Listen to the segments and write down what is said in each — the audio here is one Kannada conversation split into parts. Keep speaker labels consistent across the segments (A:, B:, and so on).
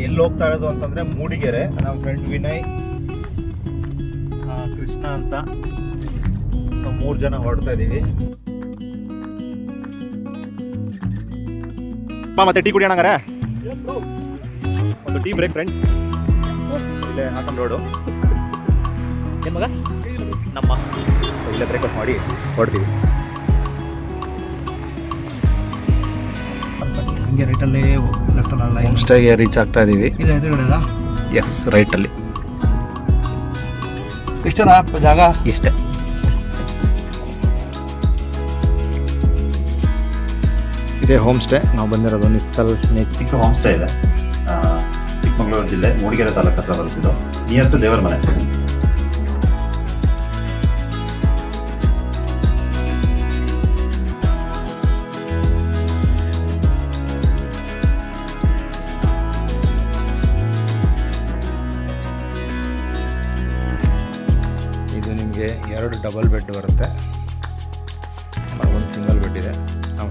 A: ಎಲ್ಲಿ ಹೋಗ್ತಾ ಇರೋದು ಅಂತಂದರೆ ಮೂಡಿಗೆರೆ. ನಮ್ಮ ಫ್ರೆಂಡ್ ವಿನಯ್, ಕೃಷ್ಣ ಅಂತ, ಸೊ 3 ಜನ ಹೊರಡ್ತಾ ಇದ್ದೀವಿ. ಮತ್ತೆ ಟೀ ಕುಡಿಯೋಣಂಗಾರೆ, ಒಂದು ಟೀ ಬ್ರೇಕ್ ಫ್ರೆಂಡ್ಸ್. ಇಲ್ಲೇ ಹಾಸನ್ ರೋಡು ಏನು ಮಗ ನಮ್ಮ, ಇಲ್ಲೇ ಬ್ರೇಕ್ಫಾಸ್ಟ್ ಮಾಡಿ ಹೊರಡ್ತೀವಿ.
B: ಹಿಂಗೆ ರೈಟಲ್ಲಿ ಲೆಫ್ಟಲ್ಲಿ
A: ಹೋಮ್ ಸ್ಟೇಗೆ ರೀಚ್ ಆಗ್ತಾ ಇದ್ದೀವಿ.
B: ಇದು ಎದುರುಗಡೆ
A: ಎಸ್, ರೈಟಲ್ಲಿ.
B: ಇಷ್ಟನಾ ಜಾಗ?
A: ಇಷ್ಟೇ. ಇದೇ ಹೋಮ್ ಸ್ಟೇ. ನಾವು ಬಂದಿರೋದು ನಿಸ್ಕಲ್
C: ಚಿಕ್ಕ ಹೋಮ್ ಸ್ಟೇ ಇದೆ. ಚಿಕ್ಕಮಗಳೂರು ಜಿಲ್ಲೆ ಮೂಡಿಗೆರೆ ತಾಲೂಕು ಹತ್ರ ಬರುತ್ತಿದ್ದು, ನಿಯರ್ ಟು ದೇವರ ಮನೆ.
A: ಇದು ನಿಮಗೆ 2 ಡಬಲ್ ಬೆಡ್ ಬರುತ್ತೆ, ಒಂದು ಸಿಂಗಲ್ ಬೆಡ್ ಇದೆ. ನಾವು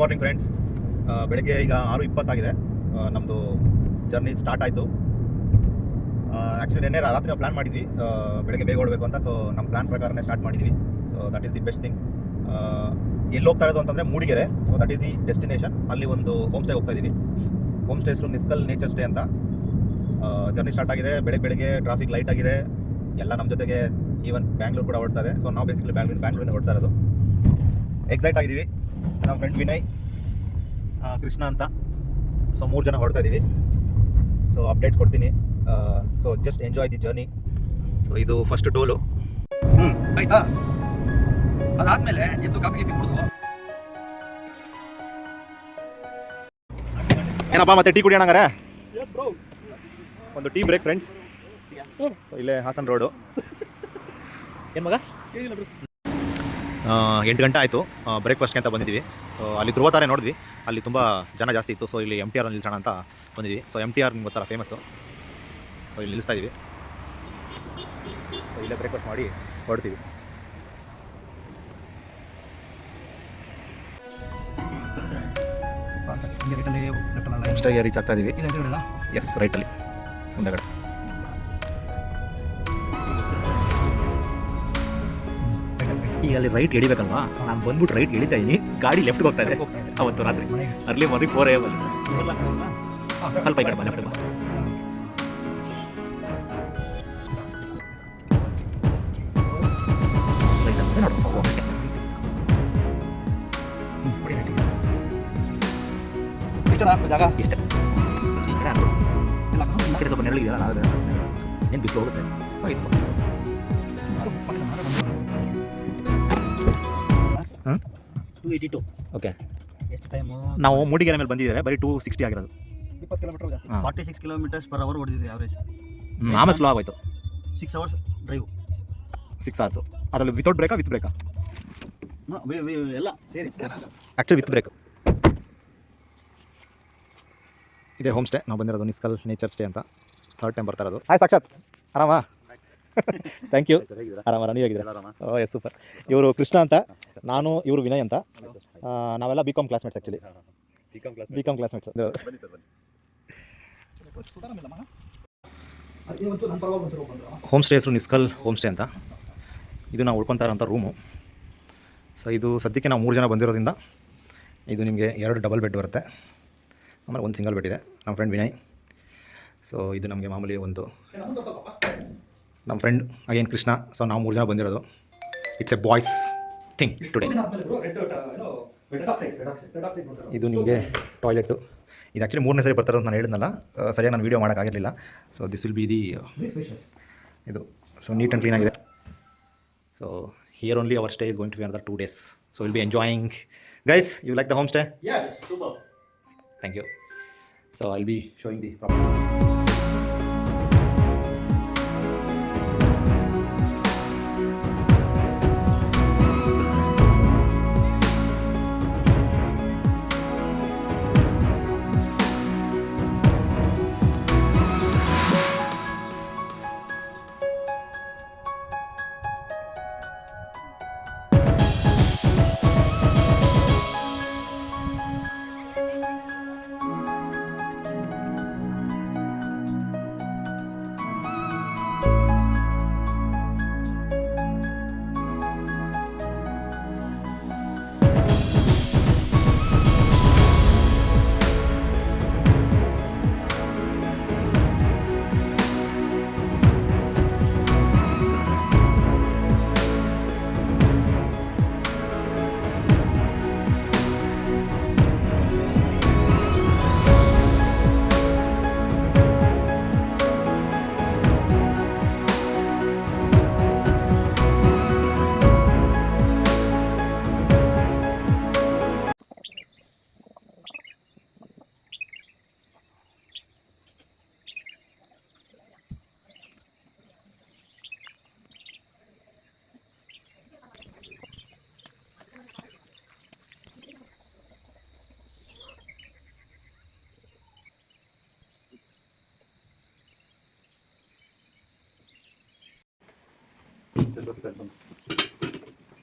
A: ಮಾರ್ನಿಂಗ್ ಫ್ರೆಂಡ್ಸ್. ಬೆಳಗ್ಗೆ ಈಗ 6:20 ಆಗಿದೆ. ನಮ್ಮದು ಜರ್ನಿ ಸ್ಟಾರ್ಟ್ ಆಯಿತು. ಆ್ಯಕ್ಚುಲಿ ನಿನ್ನೆ ರಾತ್ರಿ ಪ್ಲ್ಯಾನ್ ಮಾಡಿದ್ವಿ ಬೆಳಗ್ಗೆ ಬೇಗ ಓಡಬೇಕು ಅಂತ. ಸೊ ನಮ್ಮ ಪ್ಲ್ಯಾನ್ ಪ್ರಕಾರನೇ ಸ್ಟಾರ್ಟ್ ಮಾಡಿದ್ವಿ. So that is the best thing. ಎಲ್ಲಿ ಹೋಗ್ತಾ ಇರೋದು ಅಂತಂದರೆ Mudigere. So that is the destination. ಅಲ್ಲಿ ಒಂದು ಹೋಮ್ ಸ್ಟೇ ಹೋಗ್ತಾ ಇದ್ದೀವಿ. ಹೋಮ್ ಸ್ಟೇ ಹೆಸರು ನಿಸ್ಕಲ್ ನೇಚರ್ ಸ್ಟೇ ಅಂತ. ಜರ್ನಿ ಸ್ಟಾರ್ಟ್ ಆಗಿದೆ. ಬೆಳಗ್ಗೆ ಟ್ರಾಫಿಕ್ ಲೈಟ್ ಆಗಿದೆ. ಎಲ್ಲ ನಮ್ಮ ಜೊತೆಗೆ ಈವನ್ ಬ್ಯಾಂಗ್ಳೂರು ಕೂಡ ಹೊಡ್ತಾ ಇದೆ. ಸೊ ನಾವು ಬೇಸಿಕಲಿ ಬ್ಯಾಂಗ್ಳೂರಿಂದ ಹೊಡ್ತಾ ಇರೋದು. ಎಕ್ಸೈಟ್ ಆಗಿದ್ದೀವಿ. ನಮ್ಮ ಫ್ರೆಂಡ್ ವಿನಯ್, ಕೃಷ್ಣ ಅಂತ, ಸೊ 3 ಜನ ಹೊರಡ್ತಾ ಇದ್ದೀವಿ. ಸೊ ಅಪ್ಡೇಟ್ಸ್ ಕೊಡ್ತೀನಿ. So just enjoy the journey. So ಇದು ಫಸ್ಟ್ ಟೋಲು.
B: ಆಯ್ತಾ? ಅದಾದ್ಮೇಲೆ ಎದ್ದು ಕಾಫಿ ಕುಡಿದು
A: ಏನಪ್ಪ ಮತ್ತೆ ಟೀ ಕುಡಿಯೋಣಂಗಾರೆ, ಒಂದು ಟೀ ಬ್ರೇಕ್ ಫ್ರೆಂಡ್ಸ್. ಸೊ ಇಲ್ಲೇ ಹಾಸನ್ ರೋಡು. ಏನು ಮಗ 8 ಗಂಟೆ ಆಯಿತು. ಬ್ರೇಕ್ಫಾಸ್ಟ್ಗೆ ಅಂತ ಬಂದಿದ್ದೀವಿ. ಸೊ ಅಲ್ಲಿ ಧ್ರುವತಾರೆ ನೋಡಿದ್ವಿ, ಅಲ್ಲಿ ತುಂಬ ಜನ ಜಾಸ್ತಿ ಇತ್ತು. ಸೊ ಇಲ್ಲಿ MTR ನಿಲ್ಸೋಣ ಅಂತ ಬಂದಿದ್ವಿ. ಸೊ MTR ನಿಮ್ಗೆ ಗೊತ್ತಲ್ಲ, ಫೇಮಸ್ಸು. ಸೊ ಇಲ್ಲಿ ನಿಲ್ಲಿಸ್ತಾ ಇದ್ದೀವಿ. ಸೊ ಇಲ್ಲೇ ಬ್ರೇಕ್ಫಾಸ್ಟ್ ಮಾಡಿ ಹೊರಡ್ತೀವಿ.
B: ಹಿಂಗೆ ರೈಟಲ್ಲಿ ಲೆಫ್ಟಲ್ಲಿ
A: ಹೋಮ್ ಸ್ಟೇಗೆ ರೀಚ್ ಆಗ್ತಾ ಇದ್ದೀವಿ.
B: ಇದು ಎದುರುಗಡೆ
A: ಎಸ್, ರೈಟಲ್ಲಿ ಮುಂದಗಡೆ. ಈಗ ಅಲ್ಲಿ ರೈಟ್ ಎಳಿಬೇಕಲ್ವಾ? ನಾನು ಬಂದ್ಬಿಟ್ಟು ರೈಟ್ ಎಳಿತಾ ಇದ್ದೀನಿ, ಗಾಡಿ ಲೆಫ್ಟ್ಗೆ ಹೋಗ್ತಾ ಇದೆ. ಅವತ್ತು ರಾತ್ರಿ ಅರ್ಲಿ ಮಾರ್ನಿಂಗ್ 4 AM ಅಲ್ಲಿ. ಸ್ವಲ್ಪ ಈ ಕಡೆ ಬಾ, ಲೆಫ್ಟ್ ಬಾ.
B: ಇಷ್ಟನಾ ಜಾಗ?
A: ಇಷ್ಟೇ. ಈ ಕಡೆ ಹಾಕ್ಬಿಡು. ಈ ಕಡೆ ಸ್ವಲ್ಪ ನೆರಳಿದೆಯಲ್ಲ, ಏನು ಬಿಸಿಲು ಹೋಗುತ್ತೆ. ಆಯ್ತು ಸ್ವಲ್ಪ. ಹಾಂ,
B: 282.
A: ಓಕೆ.
B: ಎಷ್ಟು ಟೈಮು?
A: ನಾವು ಮೂಡಿಗೆರೆ ಮೇಲೆ ಬಂದಿದ್ದಾರೆ, ಬರೀ 260 ಆಗಿರೋದು.
B: 20 ಕಿಲೋಮೀಟರ್ ಜಾಸ್ತಿ.
A: ಹಾಂ.
B: 46 km/h ಹೊಡೆದಿದ್ವಿ ಆವ್ರೇಜ್.
A: ಆಮೇಲೆ ಸ್ಲೋ ಆಗೋಯ್ತು.
B: 6 hours ಡ್ರೈವ್.
A: 6 hours. ಅದರಲ್ಲಿ ವಿತೌಟ್ ಬ್ರೇಕಾ ವಿತ್ ಬ್ರೇಕಾ?
B: ಎಲ್ಲ ಸೇರಿ
A: ಆ್ಯಕ್ಚುಲಿ ವಿತ್ ಬ್ರೇಕ್. ಇದೇ ಹೋಮ್ ಸ್ಟೇ. ನಾವು ಬಂದಿರೋದು ನಿಸ್ಕಲ್ ನೇಚರ್ ಸ್ಟೇ ಅಂತ. 3rd ಟೈಮ್ ಬರ್ತಾ ಇರೋದು. ಹಾಯ್ ಸಾಕ್ಷಾತ್, ಆರಾಮಾ? Thank you. ಆರಾಮ, ನೀವು ಹೇಗಿದ್ದೀರಾ? ಓ ಎಸ್, ಸೂಪರ್. ಇವರು ಕೃಷ್ಣ ಅಂತ, ನಾನು ಇವರು ವಿನಯ್ ಅಂತ. ನಾವೆಲ್ಲ BCom classmates. Actually BCom classmates. Home stay ಹೆಸರು ನಿಸ್ಕಲ್ ಹೋಮ್ ಸ್ಟೇ ಅಂತ. ಇದು ನಾವು ಉಳ್ಕೊತಾ ಇರೋಂಥ ರೂಮು. ಸೊ ಇದು ಸದ್ಯಕ್ಕೆ ನಾವು 3 ಜನ ಬಂದಿರೋದ್ರಿಂದ ಇದು ನಿಮಗೆ 2 ಡಬಲ್ ಬೆಡ್ ಬರುತ್ತೆ, ಆಮೇಲೆ ಒಂದು ಸಿಂಗಲ್ ಬೆಡ್ ಇದೆ. ನಮ್ಮ ಫ್ರೆಂಡ್ ವಿನಯ್. ಸೊ ಇದು ನಮಗೆ ಮಾಮೂಲಿ ಒಂದು ನಮ್ಮ ಫ್ರೆಂಡ್ ಅಗೇನ್ ಕೃಷ್ಣ. ಸೊ ನಾವು 3 ಜನ ಬಂದಿರೋದು. It's A boys thing today. ಇದು ನಿಮಗೆ ಟಾಯ್ಲೆಟು. ಇದು ಆ್ಯಕ್ಚುಲಿ 3ನೇ ಸರಿ ಬರ್ತಾರೋದು ನಾನು ಹೇಳಿದ್ನಲ್ಲ, ಸರಿಯಾಗಿ ನಾನು ವೀಡಿಯೋ ಮಾಡೋಕ್ಕಾಗಿರಲಿಲ್ಲ. So this will be the ಇದು ಸೊ ನೀಟ್ ಆ್ಯಂಡ್ ಕ್ಲೀನ್ ಆಗಿದೆ. So here only our stay is going to be another 2 days. So we'll be enjoying. Guys, you like the homestay?
B: Yes, super.
A: Thank you. So I'll be showing the property.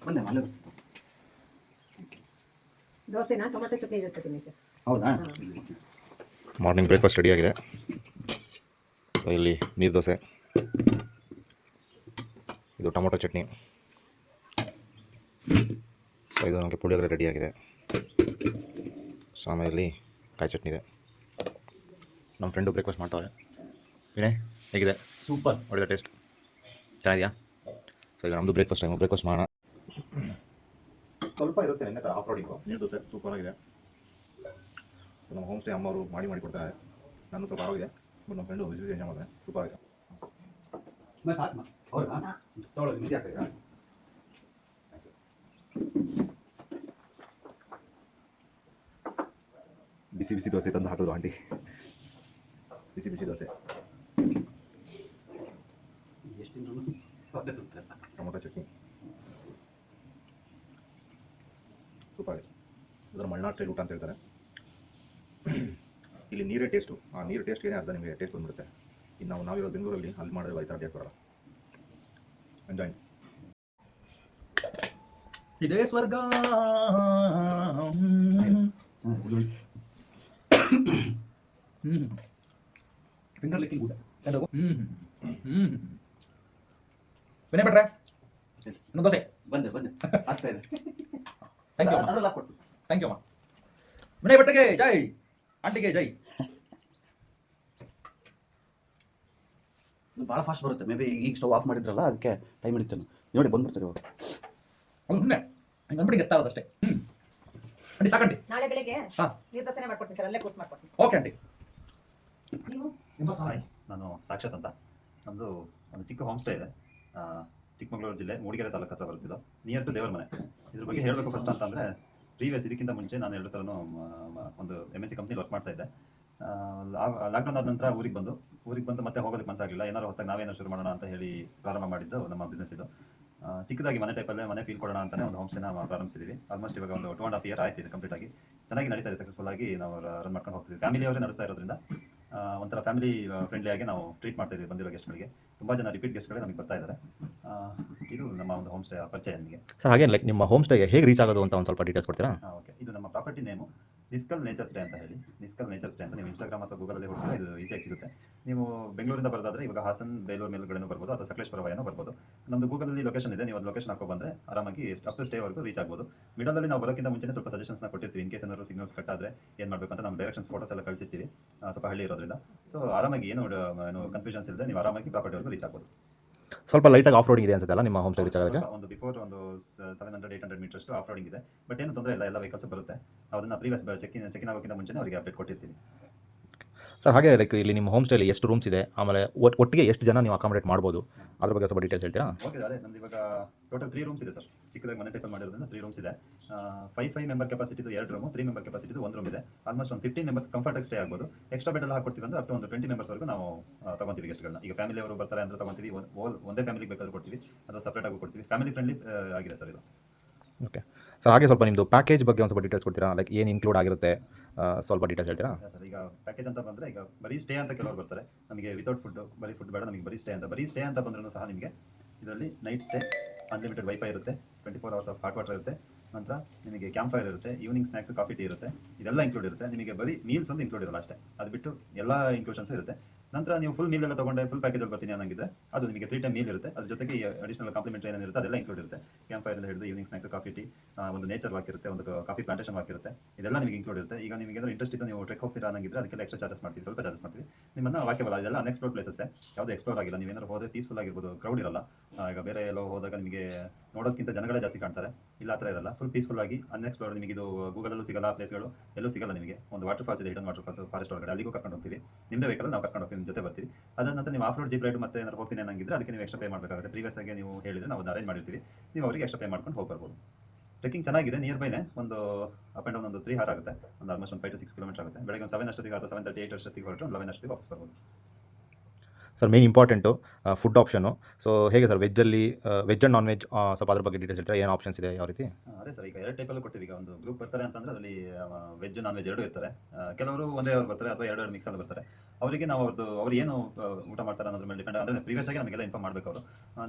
B: ಬಂದೆ ಮನೆ
D: ದೋಸೆನಾ ಟೊಮೆಟೊ ಚಟ್ನಿ ಇರುತ್ತೆ ತಿನ್ನಿ ಸರ್.
B: ಹೌದಾ?
A: ಮಾರ್ನಿಂಗ್ ಬ್ರೇಕ್ಫಾಸ್ಟ್ ರೆಡಿಯಾಗಿದೆ. ಸೊ ಇಲ್ಲಿ ನೀರು ದೋಸೆ, ಇದು ಟೊಮೊಟೊ ಚಟ್ನಿ, ಸೊ ಇದು ನಮಗೆ ಪುಳಿಯೋಗರೆ ರೆಡಿಯಾಗಿದೆ. ಸೊ ಆಮೇಲೆ ಇಲ್ಲಿ ಕಾಯಿ ಚಟ್ನಿ ಇದೆ. ನಮ್ಮ ಫ್ರೆಂಡು ಬ್ರೇಕ್ಫಾಸ್ಟ್ ಮಾಡ್ತಾವೆ. ವಿನಯ್ ಹೇಗಿದೆ?
B: ಸೂಪರ್.
A: ಒಳ್ಳೆಯ ಟೇಸ್ಟ್ ಚೆನ್ನಾಗಿದೆಯಾ? ಸೊ ಈಗ ನಮ್ಮದು ಬ್ರೇಕ್ಫಾಸ್ಟ್ ಟೈಮು, ಬ್ರೇಕ್ಫಾಸ್ಟ್ ಮಾಡೋಣ. ಸ್ವಲ್ಪ ಇರುತ್ತೆ ನಿನ್ನೆ ಥರ ಆಫ್ ರೋಡಿಂಗು. ನೀರು ದೋಸೆ ಸೂಪರಾಗಿದೆ. ನಮ್ಮ ಹೋಮ್ ಸ್ಟೇ ಅಮ್ಮವರು ಮಾಡಿ ಕೊಡ್ತಾರೆ. ನಾನು ಸ್ವಲ್ಪ ಆರೋಗಿದೆ, ಬಟ್ ನಮ್ಮ ಫ್ರೆಂಡು ಬಿಸಿ ಎಂಜಾಯ್ ಮಾಡಿದೆ. ಸೂಪರ್ ಆಗಿದೆ. ಬಿಸಿ ಆಗ್ತಾಯಿದೆ. ಬಿಸಿ ಬಿಸಿ ದೋಸೆ ತಂದು ಹಾಕೋದು ಆಂಟಿ. ಬಿಸಿ ಬಿಸಿ ದೋಸೆ, ಟೊಮೊಟೊ ಚಟ್ನಿ ಸೂಪರ್ ಆಗಿದೆ. ಇದರ ಮಲ್ನಾಡ್ ಸ್ಟೈಲ್ ಊಟ ಅಂತ ಹೇಳ್ತಾರೆ. ಇಲ್ಲಿ ನೀರೇ ಟೇಸ್ಟು. ಆ ನೀರು ಟೇಸ್ಟ್ ಏನೇ ಅರ್ಧ ನಿಮಗೆ ಟೇಸ್ಟ್ ಬಂದ್ಬಿಡುತ್ತೆ. ಇನ್ನು ನಾವಿರೋ ಬೆಂಗಳೂರಲ್ಲಿ ಅಲ್ಲಿ ಮಾಡಿದ್ರೆ ಈ ಥರ ಟೇಸ್ಟ್ ಬರೋಲ್ಲ. ಎಂಜಾಯ್.
B: ಇದೇ ಸ್ವರ್ಗ. ಫಿಂಗರ್ ಲಿಕ್ಕಿಂಗ್ ಊಟ. ವಿನಯ್ ಭಟ್ರೆ ಇನ್ನೊಂದು ದೋಸೆ. ಬಂದೆ ಆಗ್ತಾ ಇದೆ. ಥ್ಯಾಂಕ್ ಯು ಅಮ್ಮ. ಥ್ಯಾಂಕ್ ಯು ಅಮ್ಮ. ವಿನಯ್ ಭಟ್ರಿಗೆ ಜೈ, ಆಂಟಿಗೆ ಜೈ.
E: ಭಾಳ ಫಾಸ್ಟ್ ಬರುತ್ತೆ. ಮೇ ಬಿ ಈಗ ಸ್ಟವ್ ಆಫ್ ಮಾಡಿದ್ರಲ್ಲ, ಅದಕ್ಕೆ ಟೈಮ್ ಹಿಡಿತಾನೆ ನೋಡಿ ಬಂದ್ಬಿಡ್ತಾರೆ ಇವಾಗ.
B: ಅವ್ನು ಸುಮ್ಮನೆ ಹಂಗೆ ಅಂದ್ಬಿಟ್ಟು ಎತ್ತಾರೋದು ಅಷ್ಟೇ. ಆಂಟಿ ಸಾಕಂಟಿ.
D: ನಾಳೆ ಬೆಳಿಗ್ಗೆ
B: ಹಾಂ
D: ನೀರು ದೋಸೆನೇ ಮಾಡ್ಕೊಡ್ತೀನಿ ಸರ್, ಅಲ್ಲೇ ಕೂರ್ಸ್ ಮಾಡ್ಕೊಡ್ತೀನಿ.
B: Okay aunty.
D: ನೀವು
C: ಹಾಯ್, ನಾನು ಸಾಕ್ಷಾತ್ ಅಂತ. ನಮ್ಮದು ಒಂದು ಚಿಕ್ಕ ಹೋಮ್ ಸ್ಟೇ ಇದೆ. ಚಿಕ್ಕಮಗಳೂರು ಜಿಲ್ಲೆ ಮೂಡಿಗೆರೆ ತಾಲೂಕು ಹತ್ರ ಬರ್ತಿದ್ದು, ನಿಯರ್ ಟು ದೇವರ ಮನೆ. ಇದ್ರ ಬಗ್ಗೆ ಹೇಳಬೇಕು ಫಸ್ಟ್ ಅಂತಂದರೆ, ಪ್ರೀವಿಯಸ್ ಇದಕ್ಕಿಂತ ಮುಂಚೆ ನಾನು ಎರಡು ಥರನೂ ಒಂದು MNC ಕಂಪ್ನಿಲಿ ವರ್ಕ್ ಮಾಡ್ತಾ ಇದ್ದೆ. ಲಾಕ್ಡೌನ್ ಆದ ನಂತರ ಊರಿಗೆ ಬಂದು ಮತ್ತೆ ಹೋಗೋದಕ್ಕೆ ಮನಸ್ಸಾಗಲಿಲ್ಲ. ಏನಾದ್ರು ಹೊಸದಾಗಿ ನಾವೇನಾದ್ರು ಶುರು ಮಾಡೋಣ ಅಂತ ಹೇಳಿ ಪ್ರಾರಂಭ ಮಾಡಿದ್ದು ನಮ್ಮ ಬಿಸ್ನೆಸ್ ಇದು. ಚಿಕ್ಕದಾಗಿ ಮನೆ ಟೈಪಲ್ಲೇ ಮನೆ ಫೀಲ್ ಕೊಡೋಣ ಅಂತಲೇ ಒಂದು ಹೋಮ್ ಸ್ಟೇನ ಪ್ರಾರಂಭಿಸಿದ್ದೀವಿ. ಆಲ್ಮೋಸ್ಟ್ ಇವಾಗ ಒಂದು 2.5 year ಆಯ್ತು ಇದು ಕಂಪ್ಲೀಟ್ ಆಗಿ. ಚೆನ್ನಾಗಿ ನಡೀತಾ ಇದೆ, ಸಕ್ಸಸ್ಫುಲ್ ಆಗಿ ನಾವು ರನ್ ಮಾಡ್ಕೊಂಡು ಹೋಗ್ತಿದ್ದೀವಿ. ಫ್ಯಾಮಿಲಿಯವರೇ ನಡೆಸ್ತಾ ಇರೋದ್ರಿಂದ ಒಂಥರ ಫ್ಯಾಮಿಲಿ ಫ್ರೆಂಡ್ಲಿ ಆಗಿ ನಾವು ಟ್ರೀಟ್ ಮಾಡ್ತಾ ಇದ್ದೀವಿ ಬಂದಿರೋ ಗೆಸ್ಟ್ಗಳಿಗೆ. ತುಂಬ ಜನ ರಿಪೀಟ್ ಗೆಸ್ಟ್ಗಳೇ ನಮಗೆ ಬರ್ತಾ ಇದ್ದಾರೆ. ಇದು ನಮ್ಮ ಒಂದು ಹೋಮ್ ಸ್ಟೇ ಪರಿಚಯ ನಿಮಗೆ.
A: ಸರ್ ಹಾಗೆ ಲೈಕ್ ನಿಮ್ಮ ಹೋಮ್ ಸ್ಟೇಗೆ ಹೇಗೆ ರೀಚ್ ಆಗೋದು ಅಂತ ಒಂದು ಸ್ವಲ್ಪ ಡೀಟೇಲ್ಸ್ ಕೊಡ್ತೀರಾ?
C: ಓಕೆ, ಇದು ನಮ್ಮ ಪ್ರಾಪರ್ಟಿ ನೇಮು ನಿಸ್ಕಲ್ ನೇಚರ್ ಸ್ಟೇ ಅಂತ ಹೇಳಿ. ನಿಸ್ಕಲ್ ನೇಚರ್ ಸ್ಟೇ ಅಂತ ನೀವು ಇನ್ಸ್ಟಾಗ್ರಾಮ್ ಅಥವಾ ಗೂಗಲಲ್ಲಿ ಹುಡುಕಿದ್ರೆ ಇದು ಈಸಿಯಾಗಿ ಸಿಗುತ್ತೆ. ನೀವು ಬೆಂಗಳೂರಿಂದ ಬರೋದಾದ್ರೆ ಇವಾಗ ಹಾಸನ್, ಬೇಲೂರು ಮೇಲುಗಡೆನೂ ಬರ್ಬೋದು, ಅಥವಾ ಸಕಲೇಶ್ಪುರ ವಯನೂ ಬರ್ಬೋದು. ನಮ್ಮದು ಗೂಗಲಲ್ಲಿ ಲೊಕೇಶನ್ ಇದೆ, ನೀವು ಅದು ಲೊಕೇಶನ್ ಹಾಕೋ ಬಂದರೆ ಆರಾಮಾಗಿ ಅಪ್ ಟು ಸ್ಟೇವರೆಗೂ ರೀಚ್ ಆಗ್ಬೋದು. ಮಿಡಲಲ್ಲಿ ನಾವು ಬರೋಕ್ಕಿಂತ ಮುಂಚೆ ಸ್ವಲ್ಪ ಸಜೆಷನ್ಸ್ನ ಕೊಟ್ಟಿರ್ತೀವಿ. ಇನ್ ಕೇಸ್ ಏನಾದ್ರು ಸಿಗ್ನಲ್ಸ್ ಕಟ್ ಆದರೆ ಏನು ಮಾಡಬೇಕು ಅಂತ ನಮ್ಮ ಡೈರೆಕ್ಷನ್ಸ್ ಫೋಟೋಸ್ ಎಲ್ಲ ಕಳಿಸಿರ್ತೀವಿ. ಸ್ವಲ್ಪ ಹಳ್ಳಿ ಇರೋದ್ರಿಂದ ಸೊ ಆರಾಮಾಗಿ ಏನು ಕನ್ಫ್ಯೂಷನ್ಸ್ ಇಲ್ಲದೆ ನೀವು ಆರಾಮಾಗಿ ಪ್ರಾಪರ್ಟಿವರೆಗೂ ರೀಚ್ ಆಗ್ಬೋದು.
A: ಸ್ವಲ್ಪ ಲೈಟಾಗಿ ಆಫ್ ರೋಡಿಂಗ್ ಇದೆ ಅನ್ಸುತ್ತೆ ಅಲ್ಲ ನಿಮ್ಮ ಹೋಮ್ ಸ್ಟೇ ರೀಚ್ ಆಗೋದಕ್ಕೆ?
C: ಒಂದು ಬಿಫೋರ್ ಒಂದು 700-800 ಮೀಟರ್ಷ್ಟು ಆಫ್ ರೋಡಿಂಗ್ ಇದೆ. ಬಟ್ ಏನು ತೊಂದರೆ ಇಲ್ಲ, ಎಲ್ಲ ವೆಹಿಕಲ್ಸ್ ಬರುತ್ತೆ. ನಾವು ಅದನ್ನು ಪ್ರೀವಿಯಸ್ ಚೆಕಿನ್ ಆಗೋಕ್ಕಿಂತ ಮುಂಚೆ ಅವರಿಗೆ ಅಪ್ಡೇಟ್ ಕೊಟ್ಟಿರ್ತೀವಿ.
A: ಸರ್ ಹಾಗೆ ಲೈಕ್ ಇಲ್ಲಿ ನಿಮ್ಮ ಹೋಮ್ ಸ್ಟೇಲಿ ಎಷ್ಟು ರೂಮ್ಸ್ ಇದೆ, ಆಮೇಲೆ ಒಟ್ಟಿಗೆ ಎಷ್ಟು ಜನ ನೀವು ಅಕಾಮಡೇಟ್ ಮಾಡ್ಬೋದು, ಅದ್ರ ಬಗ್ಗೆ ಸ್ವಲ್ಪ ಡೀಟೇಲ್ಸ್ ಹೇಳ್ತೀರಾ?
C: ಓಕೆ, ಅದೇ ನಮ್ದು ಇವಾಗ ಟೋಟಲ್ 3 ರೂಮ್ಸ್ ಇದೆ ಸರ್. ಚಿಕ್ಕದಾಗಿ ಮನೆ ಟೈಪಲ್ಲಿ ಮಾಡಿರೋದ್ರಿಂದ 3 ರೂಮ್ಸ್ ಇದೆ. 5 ಮೆಂಬರ್ ಕೆಪಾಸಿಟಿದು 2 ರೂಮು, 3 ಮೆಂಬರ್ ಕೆಪಾಸಿಟಿದು 1 ರೂಮ್ ಇದೆ. ಆಲ್ಮೋಸ್ಟ್ ಒಂದು 15 ಮೆಂಬರ್ಸ್ ಕಂಫರ್ಟಾಗಿ ಸ್ಟೇ ಆಗ್ಬೋದು. ಎಕ್ಸ್ಟ್ರಾ ಬೆಡ್ ಎಲ್ಲ ಹಾಕೊಡ್ತೀವಿ ಅಂದ್ರೆ ಅಪ್ ಟು ಒಂದು 20 ಮೆಂಬರ್ಸ್ವರೆಗೂ ನಾವು ತಗೊಂತೀವಿ ಗೆಸ್ಟ್ಗಳನ್ನ. ಈಗ ಫ್ಯಾಮಿಲಿ ಅವರು ಬರ್ತಾರೆ ಅಂದ್ರೆ ತಗೊಂತೀವಿ, ಒಂದೇ ಫ್ಯಾಮಿಲಿಗೆ ಬೇಕಾದ್ರೂ ಕೊಡ್ತೀವಿ, ಅಥವಾ ಸಪ್ರೇಟ್ ಆಗಿ ಕೊಡ್ತೀವಿ. ಫ್ಯಾಮಿಲಿ ಫ್ರೆಂಡ್ಲಿ ಆಗಿದೆ ಸರ್ ಇದು.
A: ಓಕೆ ಸರ್, ಹಾಗೆ ಸ್ವಲ್ಪ ನಿಮ್ಮದು ಪ್ಯಾಕೇಜ್ ಬಗ್ಗೆ ಒಂದು ಸ್ವಲ್ಪ ಡೀಟೇಲ್ಸ್ ಕೊಡ್ತೀರಾ? ಲೈಕ್ ಏನು ಇನ್ಕ್ಲೂಡ್ ಆಗಿರುತ್ತೆ, ಸ್ವಲ್ಪ ಡೀಟೇಲ್ಸ್ ಹೇಳ್ತೀರಾ?
C: ಸರ್, ಈಗ ಪ್ಯಾಕೇಜ್ ಅಂತ ಬಂದರೆ ಈಗ ಬರೀ ಸ್ಟೇ ಅಂತ ಕೆಲವರು ಬರ್ತಾರೆ. ನಮಗೆ ವಿತೌಟ್ ಫುಡ್, ಬರೀ ಫುಡ್ ಬೇಡ, ನಮಗೆ ಬರೀ ಸ್ಟೇ ಅಂತ ಬಂದ್ರೂ ಸಹ ನಿಮಗೆ ಇದರಲ್ಲಿ ನೈಟ್ ಸ್ಟೇ, ಅನ್ಲಿಮಿಟೆಡ್ ವೈಫೈ ಇರುತ್ತೆ, 24 hours ಆಫ್ ಹಾಟ್ ವಾಟರ್ ಇರುತ್ತೆ, ನಂತರ ನಿಮಗೆ ಕ್ಯಾಂಪ್ ಫೈರ್ ಇರುತ್ತೆ, ಈವ್ನಿಂಗ್ ಸ್ನ್ಯಾಕ್ಸ್, ಕಾಫಿ ಟೀ ಇರುತ್ತೆ. ಇದೆಲ್ಲ ಇನ್ಕ್ಲೂಡ್ ಇರುತ್ತೆ. ನಿಮಗೆ ಬರೀ ಮೀಲ್ಸ್ ಒಂದು ಇನ್ಕ್ಲೂಡ್ ಇರಲ್ಲ ಅಷ್ಟೇ, ಅದು ಬಿಟ್ಟು ಎಲ್ಲ ಇನ್ಕ್ಲೂಷನ್ಸ್ ಇರುತ್ತೆ. ನಂತರ ನೀವು ಫುಲ್ ಮೀಲ್ ಎಲ್ಲ ತಗೊಂಡೆ ಫುಲ್ ಪ್ಯಾಕೇಜಲ್ಲಿ ಬರ್ತೀನಿ ಅನ್ನಂಗಿದ್ರೆ ಅದು ನಿಮಗೆ 3 ಟೈಮ್ ಮೀಲ್ ಇರುತ್ತೆ. ಅದ್ರ ಜೊತೆಗೆ ಅಡಿಷನಲ್ ಕಾಂಪ್ಲಿಮೆಂಟರಿ ಏನಿರುತ್ತೆ ಅದೆಲ್ಲ ಇನ್ಕ್ಲೂಡ್ ಇರುತ್ತೆ. ಕ್ಯಾಂಪ್ ಫೈರ್ ಹಿಡಿದು ಈವ್ನಿಂಗ್ ಸ್ನ್ಯಾಕ್ಸ್, ಕಾಫಿ ಟೀ, ಒಂದು ನೇಚರ್ ವಾಕ್ ಇರುತ್ತೆ, ಒಂದು ಕಾಫಿ ಪ್ಲಾಂಟೇಷನ್ ವಾಕ್ ಇರುತ್ತೆ. ಇದೆಲ್ಲ ನಿಮಗೆ ಇನ್ಕ್ಲೂಡ್ ಇರುತ್ತೆ. ಈಗ ನಿಮಗೆ ಏನಾದರೂ ಇಂಟ್ರೆಸ್ಟ್ ಇದ್ದು ನೀವು ಟ್ರೆಕ್ ಹೋಗ್ತೀರಾ ಅನ್ನಂಗಿದ್ರೆ ಅದಕ್ಕೆಲ್ಲ ಎಕ್ಸ್ಟ್ರಾ ಚಾರ್ಜಸ್ ಮಾಡ್ತೀವಿ, ಸ್ವಲ್ಪ ಚಾರ್ಜಸ್ ಮಾಡ್ತೀವಿ. ನಿಮ್ಮನ್ನು ವಾಕ್ಯಬಲ್ಲ, ಇದೆಲ್ಲ ಅನ್ಎಕ್ಸ್ಪ್ಲೋರ್ ಪ್ಲೇಸಸ್, ಯಾವುದು ಎಕ್ಸ್ಪ್ಲೋರ್ ಆಗಿಲ್ಲ. ನೀವೇನಾದ್ರು ಹೋದರೆ ಪೀಸ್ಫುಲ್ ಆಗಿರ್ಬೋದು, ಕ್ರೌಡ್ ಇರಲ್ಲ. ಈಗ ಬೇರೆ ಎಲ್ಲೋ ಹೋದಾಗ ನಿಮಗೆ ನೋಡೋದಕ್ಕಿಂತ ಜನಗಳೇ ಜಾಸ್ತಿ ಕಾಣ್ತಾರೆ, ಇಲ್ಲ ಆ ಥರ ಇರಲ್ಲ. ಫುಲ್ ಪೀಸ್ಫುಲ್ ಆಗಿ ಅನ್ಎಕ್ಸ್ಪ್ಲೋರ್, ನಿಮಗೆ ಇದು ಗೂಗಲಲ್ಲೂ ಸಿಗಲ್ಲ, ಪ್ಲೇಸ್ಗಳು ಎಲ್ಲೂ ಸಿಗಲ್ಲ ನಿಮಗೆ. ಒಂದು ವಾಟರ್ ಫಾಲ್ಸ್ ಇದೆ, ಹಿಡನ್ ವಾಟರ್ ಫಾಲ್ಸ್, ಫಾರೆಸ್ಟ್ ಒಳಗಡೆ, ಅಲ್ಲಿಗೂ ಕರ್ಕೊಂಡು ಹೋಗ್ತೀವಿ. ನಿಮ್ಮದೇ ವೆಹಿಕಲ್ ನಾವು ಕರ್ಕೊಂಡು ಹೋಗ್ತೀವಿ, ನಿಮ್ಮ ಜೊತೆ ಬರ್ತೀವಿ. ಅದಾದ ನಂತರ ನೀವು ಆಫ್ ರೋಡ್ ಜೀಪ್ ರೈಡ್ ಮತ್ತೆ ಏನಾದ್ರು ಹೋಗ್ತೀನಿ ಅನ್ನಂಗಿದ್ರೆ ಅದಕ್ಕೆ ನೀವು ಎಕ್ಸ್ಟ್ರಾ ಪೇ ಮಾಡಬೇಕಾಗುತ್ತೆ. ಪ್ರೀವಿಯಸ್ ಆಗಿ ನೀವು ಹೇಳಿದ್ರೆ ನಾವು ಅರೇಂಜ್ ಮಾಡಿರ್ತೀವಿ, ನೀವು ಅವರಿಗೆ ಎಕ್ಸ್ಟ್ರಾ ಪೇ ಮಾಡ್ಕೊಂಡು ಹೋಗಿ ಬರ್ಬೋದು. ಟ್ರೆಕ್ಕಿಂಗ್ ಚೆನ್ನಾಗಿದೆ, ನಿಯರ್ ಬೈನೇ. ಒಂದು ಅಪ್ ಆ್ಯಂಡ್ ಡೌನ್ ಒಂದು 3 hours ಆಗುತ್ತೆ. ಒಂದು ಆಲ್ಮೋಸ್ಟ್ ಒಂದು 5 to 6 kilometers ಆಗುತ್ತೆ. ಬೆಳಗ್ಗೆ ಒಂದು 7 ಅಷ್ಟೊತ್ತಿಗೆ ಅಥವಾ 7:30, 8 ಅಷ್ಟೊತ್ತಿಗೆ ಹೊರಟು 11 ಅಷ್ಟೊತ್ತಿಗೆ ವಾಪಸ್ ಬರ್ಬೋದು.
A: Sir main important food option. So ಹೇಗೆ ಸರ್ ವೆಜ್ಜಲ್ಲಿ ವೆಜ್ ಆ್ಯಂಡ್ ನಾನ್ ವೆಜ್ ಸ್ವಲ್ಪ ಅದ್ರ ಬಗ್ಗೆ ಡೀಟೇಲ್ಸ್ ಹೇಳ್ತಾರೆ, ಏನು ಆಪ್ಷನ್ಸ್ ಇದೆ, ಯಾವ ರೀತಿ?
C: ಅದೇ ಸರ್, ಈಗ 2 ಟೈಪಲ್ಲಿ ಕೊಡ್ತೀವಿ. ಈಗ ಒಂದು ಗ್ರೂಪ್ ಬರ್ತಾರೆ ಅಂತಂದರೆ ಅದರಲ್ಲಿ ವೆಜ್ ನಾನ್ ವೆಜ್ 2 ಇರ್ತಾರೆ. ಕೆಲವರು ಒಂದೇ ಅವ್ರು ಬರ್ತಾರೆ ಅಥವಾ 2 ಮಿಕ್ಸಲ್ಲಿ ಬರ್ತಾರೆ. ಅವರಿಗೆ ನಾವು ಅವ್ರು ಏನು ಊಟ ಮಾಡ್ತಾರೆ ಅನ್ನೋದ್ರ ಮೇಲೆ ಡಿಪೆಂಡ್. ಅಂದರೆ ಪ್ರೀವಿಯಸ್ ಆಗಿ ನಮಗೆಲ್ಲ ಇನ್ಫಾರ್ಮ್ ಮಾಡಬೇಕು ಅವರು.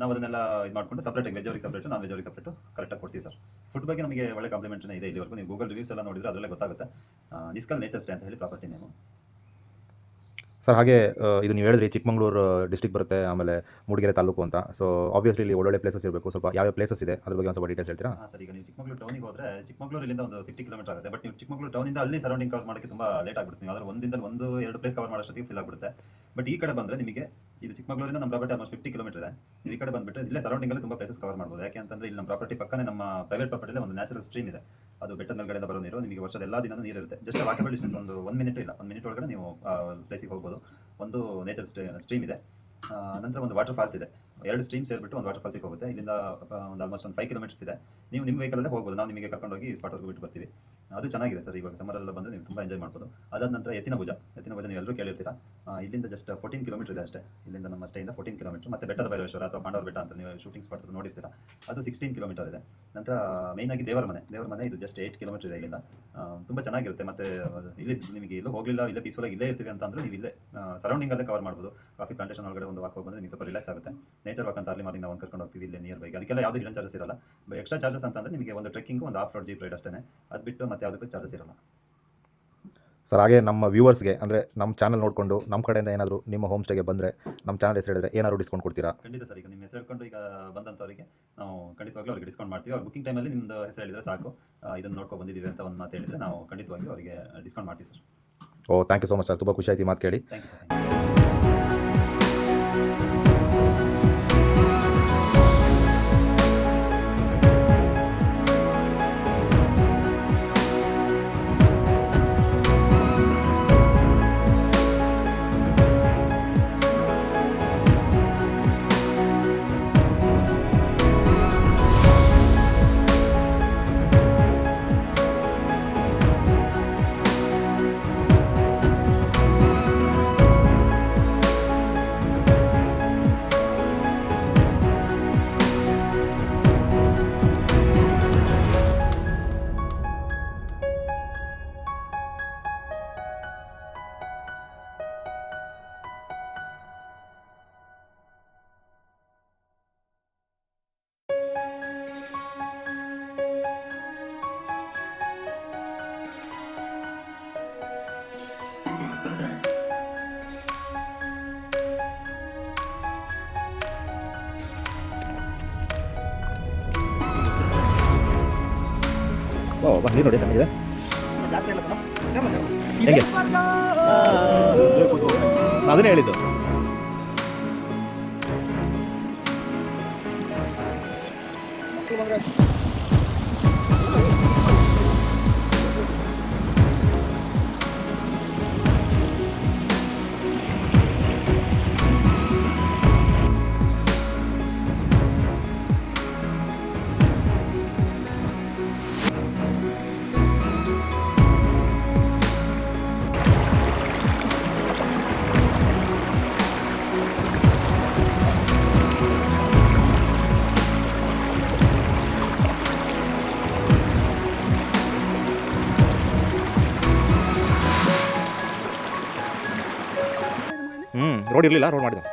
C: ನಾವು ಅದನ್ನೆಲ್ಲ ಇದು ಮಾಡಿಕೊಂಡು ಸಪ್ರೇಟಾಗಿ ವೆಜ್ ಅವ್ರಿಗೆ ಸಪ್ರೇಟು, ನಾನ್ ವೆಜ್ ಅವ್ರಿಗೆ ಸಪ್ರೇಟು ಕರೆಕ್ಟಾಗಿ ಕೊಡ್ತೀವಿ ಸರ್. ಫುಡ್ ಬಗ್ಗೆ ನಮಗೆ ಒಳ್ಳೆ ಕಾಂಪ್ಲಿಮೆಂಟ್ನೇ ಇದೆ ಇಲ್ಲಿವರೆಗೂ. ನೀವು ಗೂಗಲ್ ರಿವ್ಯೂಸ್ ಎಲ್ಲ ನೋಡಿದ್ರೆ ಅದರಲ್ಲೇ ಗೊತ್ತಾಗುತ್ತೆ. ನಿಸ್ಕಲ್ ನೇಚರ್ ಸ್ಟೇ ಅಂತ ಹೇಳಿ ಪ್ರಾಪರ್ಟಿ ನೇಮು.
A: ಸರ್ ಹಾಗೆ ಇದು ನೀವು ಹೇಳಿದ್ರಿ ಚಿಕ್ಕಮಗಳೂರು ಡಿಸ್ಟ್ರಿಕ್ಟ್ ಬರುತ್ತೆ, ಆಮೇಲೆ ಮೂಡಿಗೆರೆ ತಾಲೂಕು ಅಂತ. ಸೊ ಆಬ್ವಿಯಸ್ಲಿ ಇಲ್ಲಿ ಒಳ್ಳೊಳ್ಳೆ ಪ್ಲೇಸಸ್ ಇರಬೇಕು. ಸ್ವಲ್ಪ ಯಾವ ಪ್ಲೇಸಸ್ ಇದೆ ಅದ್ರ ಬಗ್ಗೆ ಒಂದು ಸ್ವಲ್ಪ ಡೀಟೇಲ್ಸ್ ಹೇಳ್ತೀರಾ?
C: ಸರ್, ಈಗ ನೀವು ಚಿಕ್ಕಮಗಳೂರು ಟೌನಿಗೆ ಹೋದರೆ ಚಿಕ್ಕಮಗಳೂರು ಇಲ್ಲಿಂದ ಒಂದು 50 kilometers ಆಗುತ್ತೆ. ಬಟ್ ನೀವು ಚಿಕ್ಕಮಗಳೂರು ಟೌನಿಂದ ಅಲ್ಲಿ ಸರೌಂಡಿಂಗ್ ಕವರ್ ಮಾಡೋಕ್ಕೆ ತುಂಬ ಲೇಟ್ ಆಗ್ಬಿಡುತ್ತೆ. ನೀವು ಅದರ 1-2 ಪ್ಲೇಸ್ ಕವರ್ ಮಾಡೋಷ್ಟೊತ್ತಿಗೆ ಫಿಲ್ ಆಗಿಬಿಡುತ್ತೆ. ಬಟ್ ಈ ಕಡೆ ಬಂದರೆ ನಿಮಗೆ ಇದು ಚಿಕ್ಕಮಗಳೂರಿಂದ ನಮ್ಮ ಪ್ರಾಪರ್ಟಿ ಆಲ್ಮೋಸ್ಟ್ 50 kilometers ಇದೆ. ನೀವು ಈ ಕಡೆ ಬಂದುಬಿಟ್ರೆ ಇಲ್ಲೇ ಸರೌಂಡಿಂಗಲ್ಲಿ ತುಂಬ ಪ್ಲೇಸಸ್ ಕವರ್ ಮಾಡ್ಬೋದು. ಯಾಕೆ ಅಂತಂದರೆ ಇಲ್ಲಿ ನಮ್ಮ ಪ್ರಾಪರ್ಟಿ ಪಕ್ಕನೇ ನಮ್ಮ ಪ್ರೈವೇಟ್ ಪ್ರಾಪರ್ಟಿಯಲ್ಲಿ ಒಂದು ನ್ಯಾಚುರಲ್ ಸ್ಟ್ರೀಮ್ ಇದೆ. ಅದು ಬೆಟ್ಟದ ಮೇಲ್ಗಡೆಯಿಂದ ಬರೋ ನೀರು. ನಿಮಗೆ ವರ್ಷದ ಎಲ್ಲ ದಿನವೂ ನೀರು ಇರುತ್ತೆ. ಜಸ್ಟ್ ವಾಕಬಲ್ ಡಿಸ್ಟೆನ್ಸ್ ಒಂದು 1 minute ಇಲ್ಲ, 1 minute ಒಳಗಡೆ ನೀವು ಪ್ಲೇಸಿಗೆ ಹೋಗ್ಬೋದು. ಒಂದು ನೇಚರ್ ಸ್ಟ್ರೀಮ್ ಇದೆ. ನಂತರ ಒಂದು ವಾಟರ್ ಫಾಲ್ಸ್ ಇದೆ. 2 ಸ್ಟ್ರೀಮ್ ಸೇರಿಬಿಟ್ಟು ಒಂದು ವಾಟರ್ ಫಾಲ್ಸಿಗೆ ಹೋಗುತ್ತೆ. ಇಲ್ಲಿಂದ ಒಂದು ಆಲ್ಮೋಸ್ಟ್ ಒಂದು 5 kilometers ಇದೆ. ನೀವು ನಿಮ್ಮ ವೆಹಿಕಲಲ್ಲೇ ಹೋಗ್ಬೋದು. ನಾವು ನಿಮಗೆ ಕರ್ಕೊಂಡೋಗಿ ಸ್ಪಾಟ್ವರೆಗೂ ಬಿಟ್ಟು ಬರ್ತೀವಿ. ಅದು ಚೆನ್ನಾಗಿದೆ ಸರ್. ಇವಾಗ ಸಮ್ಮರೆಲ್ಲ ಬಂದರೆ ನೀವು ತುಂಬ ಎಂಜಾಯ್ ಮಾಡ್ಬೋದು. ಅದಾದ ನಂತರ ಎತ್ತಿನ ಭುಜ ನೀವು ಎಲ್ಲರೂ ಕೇಳಿರ್ತೀರಾ. ಇಲ್ಲಿಂದ ಜಸ್ಟ್ 14 kilometers ಇದೆ ಅಷ್ಟೇ. ಇಲ್ಲಿಂದ ನಮ್ಮ ಸ್ಟೇಯಿಂದ 14 kilometers. ಮತ್ತು ಬೆಟ್ಟದ ಭೈರವೇಶ್ವರ ಅಥವಾ ಪಾಂಡವರ ಬೆಟ್ಟ ಅಂತ ನೀವು ಶೂಟಿಂಗ್ ಸ್ಪಾಟ್ ನೋಡಿರ್ತೀರಾ, ಅದು 16 kilometers ಇದೆ. ನಂತರ ಮೇಯ್ನಾಗಿ ದೇವರ ಮನೆ ಇದು ಜಸ್ಟ್ 8 kilometers ಇದೆ ಇಲ್ಲಿಂದ. ತುಂಬ ಚೆನ್ನಾಗಿರುತ್ತೆ. ಮತ್ತು ಇಲ್ಲಿ ನಿಮಗೆ ಎಲ್ಲೂ ಹೋಗಲಿಲ್ಲ, ಇಲ್ಲೇ ಪೀಸ್ಫುಲ್ಲಾಗಿ ಇಲ್ಲೇ ಇರ್ತೀವಿ ಅಂತಂದರೆ ನೀವು ಇಲ್ಲೇ ಸರೌಂಡಿಂಗಲ್ಲೇ ಕವರ್ ಮಾಡ್ಬೋದು. ಕಾಫಿ ಪ್ಲಾಂಟೇಷನ್ ಒಳಗಡೆ ಒಂದು ವಾಕ್ ಹೋಗಿ ಬಂದರೆ ನಿಮಗೆ ಸ್ವಲ್ಪ ರಿಲ್ಯಾಕ್ಸ್ ಆಗುತ್ತೆ. ನೇಚರ್ ವಾಕ್ ಅಂತ ಅರ್ಲಿ ಮಾರ್ನಿಂಗ್ ನಾವು ಕರ್ಕೊಂಡು ಹೋಗ್ತೀವಿ ಇಲ್ಲೇ ನಿಯರ್ ಬೈ. ಅದಕ್ಕೆಲ್ಲ ಯಾವುದೇ ಹಿಡನ್ ಚಾರ್ಜಸ್ ಇರಲ್ಲ. ಎಕ್ಸ್ಟ್ರಾ ಚಾರ್ಜಸ್ ಅಂತಂದರೆ ನಿಮಗೆ ಒಂದು ಟ್ರೆಕ್ಕಿಂಗ್, ಒಂದು ಆಫ್ ರೋಡ್ ಜೀಪ್ ರೈಡ್ ಅಷ್ಟೇ. ಅದು ಬಿಟ್ಟು ಮತ್ತೆ ಯಾವುದಕ್ಕೂ ಚಾರ್ಜಸ್ ಇರಲ್ಲ.
A: ಸರ್ ಹಾಗೆ ನಮ್ಮ ವ್ಯೂವರ್ಸ್ಗೆ, ಅಂದರೆ ನಮ್ಮ ಚಾನಲ್ ನೋಡಿಕೊಂಡು ನಮ್ಮ ಕಡೆಯಿಂದ ಏನಾದರೂ ನಿಮ್ಮ ಹೋಮ್ ಸ್ಟೇಗೆ ಬಂದರೆ ನಮ್ಮ ಚಾನಲ್ ಹೆಸರು ಹೇಳಿದ್ರೆ ಏನಾದರೂ ಡಿಸ್ಕೌಂಟ್ ಕೊಡ್ತೀರಾ?
C: ಖಂಡಿತ ಸರ್. ಈಗ ನಿಮ್ಮ ಹೆಸರು ಹೇಳ್ಕೊಂಡು ಈಗ ಬಂದಂಥವರಿಗೆ ನಾವು ಖಂಡಿತವಾಗ್ಲೂ ಅವರಿಗೆ ಡಿಸ್ಕೌಂಟ್ ಮಾಡ್ತೀವಿ. ಅವ್ರು ಬುಕಿಂಗ್ ಟೈಮಲ್ಲಿ ನಿಮ್ಮದು ಹೆಸರು ಹೇಳಿದರೆ ಸಾಕು, ಇದನ್ನು ನೋಡ್ಕೊಂಡು ಬಂದಿದ್ದೀವಿ ಅಂತ ಒಂದು ಮಾತು ಹೇಳಿದರೆ ನಾವು ಖಂಡಿತವಾಗ್ಲೂ ಅವರಿಗೆ ಡಿಸ್ಕೌಂಟ್ ಮಾಡ್ತೀವಿ sir.
A: Oh thank you so much sir, ತುಂಬ ಖುಷಿ ಆಯ್ತು ಮಾತು ಕೇಳಿ.
C: Thank you sir.
A: ಓ ಬಾ, ನೀರು ನೋಡಿ ಚೆನ್ನಾಗಿದೆ. ಹೇಗೆ? ಅದನ್ನೇ ಹೇಳಿದ್ದು. ರೋಡ್ ಇರಲಿಲ್ಲ, ರೋಡ್ ಮಾಡಿದೆ.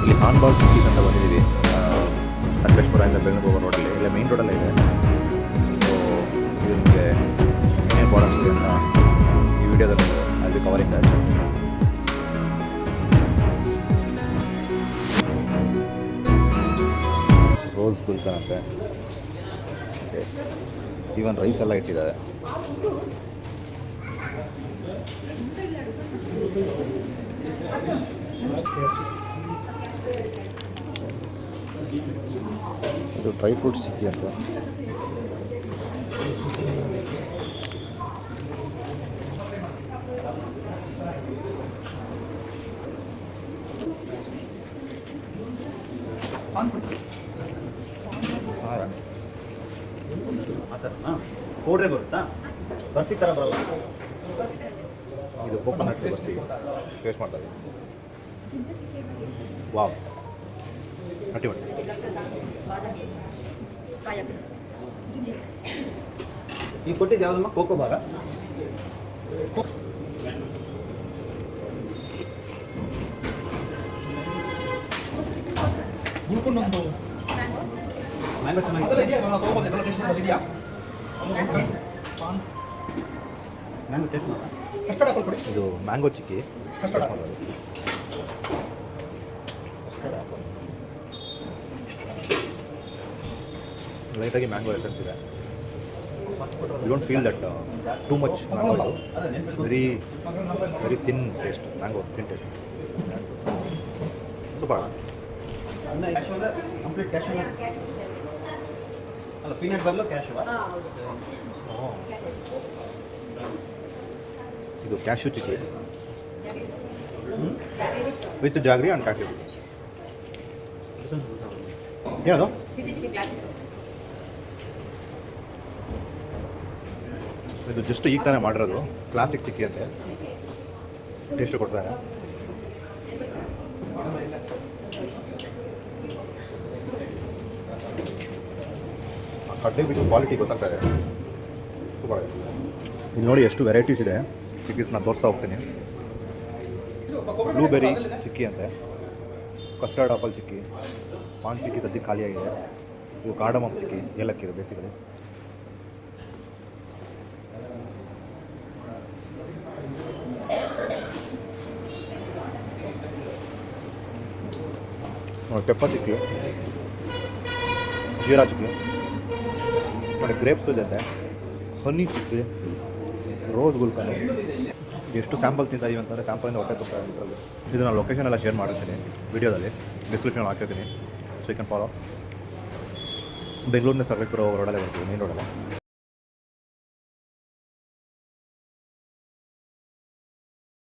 A: ಇಲ್ಲಿ ಹಾನ್ಬಾಲ್ ಸಿಟೀಸ್ ಅಂತ ಬಂದಿದ್ದೀವಿ. ಸಕಲೇಶ್ಪುರದಿಂದ ಬೆಂಗಳೂರು ಹೋಗೋ ರೋಡಲ್ಲಿ, ಇಲ್ಲ ಮೇನ್ ರೋಡಲ್ಲೇ ಇದೆ. ಸೊ ಇದು ನಿಮಗೆ ಏನೇನು ಪ್ರಾಡಕ್ಟ್ಸ್ ಇದೆ ಅಂತ ಈ ವಿಡಿಯೋದಲ್ಲಿ ಅಲ್ಲಿ ಕವರಿಂಗ್ ಇದೆ. ರೋಸ್ ಗುಲ್ಕನ್ ಅಂತೆ, ಈವನ್ ರೈಸ್ ಎಲ್ಲ ಇಟ್ಟಿದ್ದಾರೆ. ಇದು ಡ್ರೈ ಫ್ರೂಟ್ಸ್ ಚಿಕ್ಕಿ ಅಂತ.
C: ಪೌಡ್ರೇ ಬರುತ್ತಾ?
A: ಬರ್ಫಿ ಥರ ಬರಲ್ಲ, ಇದು ಕೋಕೋನಟ್ ಬರ್ಫಿ. ಟೇಸ್ಟ್ ಮಾಡ್ತಾ ಇದ್ದೀನಿ. ವಾವ್, ನಟಿ ಮಾಡಿ.
C: ಈಗ ಕೊಟ್ಟಿದ್ದು ಯಾವುದಮ್ಮ? Cocoa bar. ಮ್ಯಾಂಗೋ ಚೆನ್ನಾಗಿದೆ. ಮ್ಯಾಂಗೋ ಟೇಸ್ಟ್ ಮಾಡಿ.
A: ಇದು ಮ್ಯಾಂಗೋ ಚಿಕ್ಕಿ ಟೇಸ್ಟ್ ಮಾಡೋದು. ಲೈಟಾಗಿ ಮ್ಯಾಂಗೋ ಎಸೆನ್ಸ್ ಇದೆ. You don't feel that too much mango. Very thin taste, mango thin taste. ತುಂಬ
C: ಕಂಪ್ಲೀಟ್ ಕ್ಯಾಶ್ ಅಲ್ಲ, ಪೀನಟ್ ಬದಲು ಕ್ಯಾಶ್.
A: ಇದು cashew chikki with jaggery and cashew. ಏನದು? ಇದು ಜಸ್ಟ್ ಈಗ ತಾನೇ ಮಾಡಿರೋದು, ಕ್ಲಾಸಿಕ್ ಚಿಕ್ಕಿ ಅಂತೆ. ಟೇಸ್ಟ್ ಕೊಡ್ತಾರೆ. ಕಡ್ಲೆ ಬೀಜ ಕ್ವಾಲಿಟಿ ಗೊತ್ತಾಗ್ತಾ ಇದೆ. ಇಲ್ಲಿ ನೋಡಿ ಎಷ್ಟು ವೆರೈಟೀಸ್ ಇದೆ ಚಿಕ್ಕೀಸ್. ನಾನು ತೋರಿಸ್ತಾ ಹೋಗ್ತೀನಿ. ಬ್ಲೂಬೆರಿ ಚಿಕ್ಕಿ ಅಂತೆ, ಕಸ್ಟರ್ಡ್ ಆಪಲ್ ಚಿಕ್ಕಿ, ಪಾನ್ ಚಿಕ್ಕಿ ಸದ್ಯಕ್ಕೆ ಖಾಲಿಯಾಗಿದೆ. ಇದು ಕಾರ್ಡಮಮ್ ಚಿಕ್ಕಿ, ಏಲಕ್ಕಿ ಇದು ಬೇಸಿಕಲಿ. ನೋಡಿ ಪೆಪ್ಪರ್ ಚಿಕ್ಕಿ, ಜೀರಾ ಚಿಕ್ಕಿ, ನೋಡಿ ಗ್ರೇಪ್ಸ್ ಇದೆ, ಹನಿ ಚಿಕ್ಕಿ, ರೋಸ್ ಗುಲ್ಕನ್ ಎಷ್ಟು ಸ್ಯಾಂಪಲ್ ತಿಂತಾ ಇದೀವಿ ಅಂತಂದರೆ ಸ್ಯಾಂಪಲಿಂದ ಹೊಟ್ಟೆ ತುಂಬ ಇದರಲ್ಲಿ. ಇದು ನಾನು ಲೊಕೇಶನ್ ಎಲ್ಲ ಶೇರ್ ಮಾಡಿರ್ತೀನಿ ವಿಡಿಯೋದಲ್ಲಿ, ಡಿಸ್ಕ್ರಿಪ್ಷನ್ ಹಾಕಿರ್ತೀನಿ. So you can follow. ಬೆಂಗಳೂರಿನ ಸರ್ವೇಪುರ ರೋಡಲ್ಲೇ ಬರ್ತೀವಿ, ಮೇನ್ ರೋಡಲ್ಲೇ.